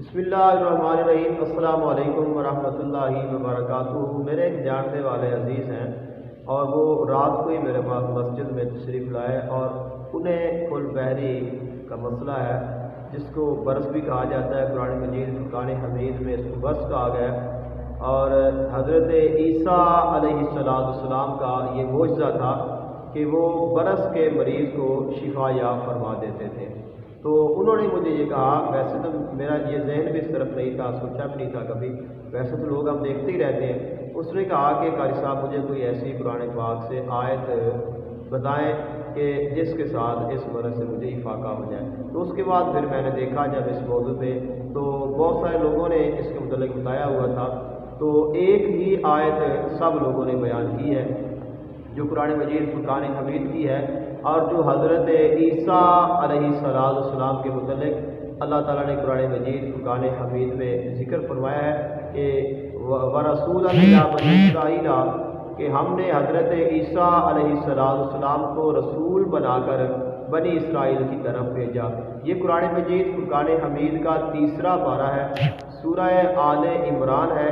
بسم اللہ الرحمن الرحیم۔ السلام علیکم ورحمۃ اللہ وبرکاتہ۔ میرے ایک جاننے والے عزیز ہیں اور وہ رات کو ہی میرے پاس مسجد میں تشریف لائے اور انہیں کل بحری کا مسئلہ ہے جس کو برس بھی کہا جاتا ہے، قرآن مجید فرقان حمید میں اس کو برس کہا گیا ہے، اور حضرت عیسیٰ علیہ السلام کا یہ معجزہ تھا کہ وہ برس کے مریض کو شفا یاب فرما دیتے تھے۔ تو انہوں نے مجھے یہ کہا، ویسے تو میرا یہ ذہن بھی اس طرف نہیں تھا، سوچا بھی نہیں تھا کبھی، ویسے تو لوگ ہم دیکھتے ہی رہتے ہیں۔ اس نے کہا کہ قاری صاحب مجھے کوئی ایسی قرآن پاک سے آیت بتائیں کہ جس کے ساتھ اس مرض سے مجھے افاقہ ہو جائے۔ تو اس کے بعد پھر میں نے دیکھا جب اس موضوع پہ تو بہت سارے لوگوں نے اس کے متعلق بتایا ہوا تھا، تو ایک ہی آیت سب لوگوں نے بیان کی ہے جو قرآن مجید فرقان حمید کی ہے، اور جو حضرت عیسیٰ علیہ السلام کے متعلق اللہ تعالیٰ نے قرآن مجید فرقان حمید میں ذکر فرمایا ہے کہ وَرَسُولًا إِلَىٰ بَنِي إِسْرَائِيلَ، کہ ہم نے حضرت عیسیٰ علیہ السلام کو رسول بنا کر بنی اسرائیل کی طرف بھیجا۔ یہ قرآن مجید فرقان حمید کا تیسرا پارہ ہے، سورہ آل عمران ہے،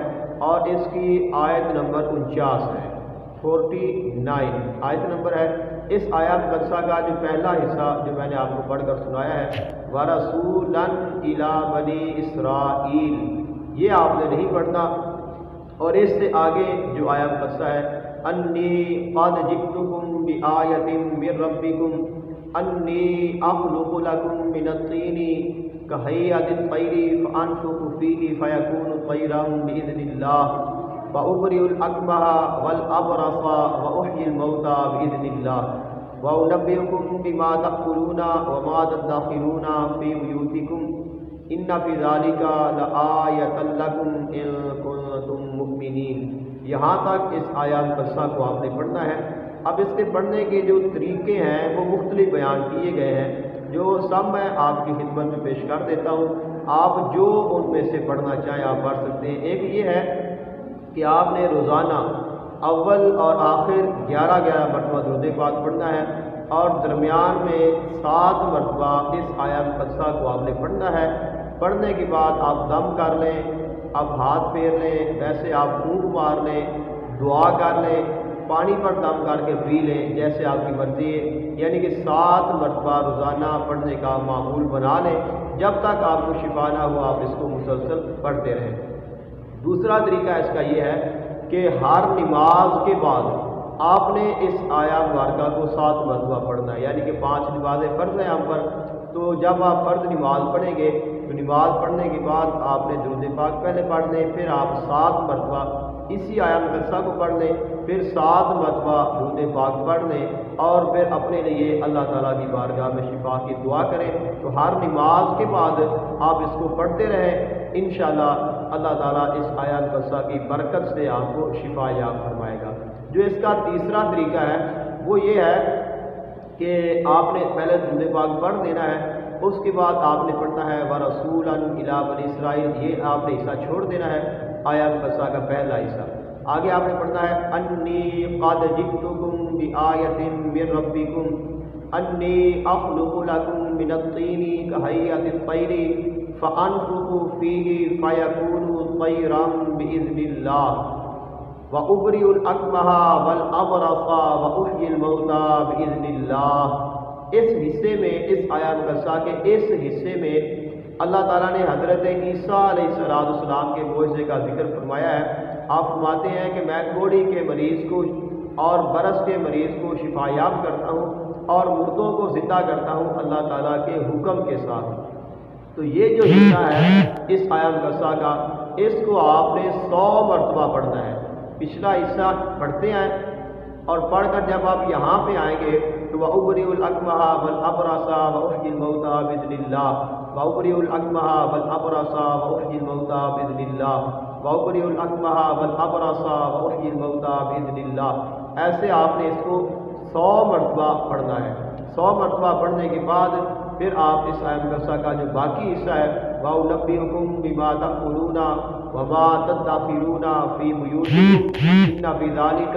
اور اس کی آیت نمبر 49 ہے، 49 آیت نمبر ہے۔ اس آیت مقدسہ کا جو پہلا حصہ جو میں نے آپ کو پڑھ کر سنایا ہے، وَرَسُولًا إِلَىٰ بَنِي إِسْرَائِيل، یہ آپ نے نہیں پڑھنا، اور اس سے آگے جو آیت مقدسہ ہے، أَنِّي قَدْ جِئْتُكُم بِآيَةٍ مِّن رَّبِّكُمْ أَنِّي أَخْلُقُ لَكُم مِّنَ الطِّينِ كَهَيْئَةِ الطَّيْرِ فَأَنفُخُ فِيهِ فَيَكُونُ طَيْرًا بِإِذْنِ اللَّهِ وَأُبْرِئُ الْأَكْمَحَ وَالْأَبْرَصَ وَأُحْيِي الْمَوْتَىٰ بِإِذْنِ اللَّهِ وَأُنَبِّئُكُم بِمَا تَأْكُلُونَ وَمَا تَدَّخِرُونَ فِي بُيُوتِكُمْ إِنَّ فِي ذَلِكَ لَآيَةً لَّكُمْ إِن كُنتُم مُّؤْمِنِينَ۔ یہاں تک اس آیات مقدسہ کو آپ نے پڑھنا ہے۔ اب اس کے پڑھنے کے جو طریقے ہیں وہ مختلف بیان کیے گئے ہیں، جو سب میں آپ کی خدمت میں پیش کر دیتا ہوں۔ آپ جو ان میں سے پڑھنا چاہیں آپ پڑھ سکتے ہیں۔ ایک یہ ہے کہ آپ نے روزانہ اول اور آخر 11 مرتبہ درود پاک پڑھنا ہے، اور درمیان میں 7 مرتبہ اس آیت مقدسہ کو آپ نے پڑھنا ہے۔ پڑھنے کے بعد آپ دم کر لیں، اب ہاتھ پھیر لیں، ویسے آپ پھونک مار لیں، دعا کر لیں، پانی پر دم کر کے پی لیں، جیسے آپ کی مرضی ہے، یعنی کہ 7 مرتبہ روزانہ پڑھنے کا معمول بنا لیں۔ جب تک آپ کو شفا نہ ہو آپ اس کو مسلسل پڑھتے رہیں۔ دوسرا طریقہ اس کا یہ ہے کہ ہر نماز کے بعد آپ نے اس آیات مبارکہ کو 7 مرتبہ پڑھنا ہے، یعنی کہ 5 نمازیں فرض ہیں ہم پر، تو جب آپ فرض نماز پڑھیں گے تو نماز پڑھنے کے بعد آپ نے درود پاک پہلے پڑھ لیں، پھر آپ 7 مرتبہ اسی آیات مقدسہ کو پڑھ لیں، پھر 7 مرتبہ درود پاک پڑھ لیں، اور پھر اپنے لیے اللہ تعالیٰ کی بارگاہ میں شفا کی دعا کریں۔ تو ہر نماز کے بعد آپ اس کو پڑھتے رہیں، انشاءاللہ اللہ تعالیٰ اس آیات مقدسہ کی برکت سے آپ کو شفا یاب فرمائے گا۔ جو اس کا تیسرا طریقہ ہے وہ یہ ہے کہ آپ نے پہلے درود پاک پڑھ دینا ہے، اس کے بعد آپ نے پڑھنا ہے وَرَسُولًا إِلَىٰ بَنِي إِسْرَائِيل، یہ آپ نے حصہ چھوڑ دینا ہے، آیات مقدسہ کا پہلا حصہ۔ آگے آپ نے پڑھنا ہے أَنِّي قَدْ جِئْتُكُم بِآيَةٍ مِّن رَّبِّكُمْ أَنِّي أَخْلُقُ لَكُم مِّنَ الطِّينِ كَهَيْئَةِ الطَّيْرِ فَأَنفُخُ فِيهِ فَيَكُونُ طَيْرًا بِإِذْنِ اللَّهِ وَأُبْرِئُ الْأَكْمَحَ وَالْأَبْرَصَ وَأُحْيِي الْمَوْتَىٰ بِإِذْنِ اللَّهِ۔ اس حصے میں، اس آیات مقدسہ کے اس حصے میں اللہ تعالیٰ نے حضرت عیسیٰ علیہ السلام کے معجزے کا ذکر فرمایا ہے۔ آپ فرماتے ہیں کہ میں کوڑی کے مریض کو اور برس کے مریض کو شفا یاب کرتا ہوں اور مردوں کو زندہ کرتا ہوں اللہ تعالیٰ کے حکم کے ساتھ۔ تو یہ جو حصہ ہے اس آیات مقدسہ کا، اس کو آپ نے 100 مرتبہ پڑھنا ہے۔ پچھلا حصہ پڑھتے ہیں اور پڑھ کر جب آپ یہاں پہ آئیں گے تو وَأُبْرِئُ الْأَكْمَحَ وَالْأَبْرَصَ وَأُحْيِي الْمَوْتَىٰ بِإِذْنِ اللَّهِ وَأُبْرِئُ الْأَكْمَحَ وَالْأَبْرَصَ وَأُحْيِي الْمَوْتَىٰ بِإِذْنِ اللَّهِ وَأُبْرِئُ الْأَكْمَحَ وَالْأَبْرَصَ وَأُحْيِي الْمَوْتَىٰ بِإِذْنِ اللَّهِ، ایسے آپ نے اس کو 100 مرتبہ پڑھنا ہے۔ 100 مرتبہ پڑھنے کے بعد پھر آپ اس آیت مقدسہ کا جو باقی حصہ ہے وَأُنَبِّئُكُم بِمَا تَأْكُلُونَ وَمَا تَدَّخِرُونَ فِي بُيُوتِكُمْ إِنَّ فِي ذَلِكَ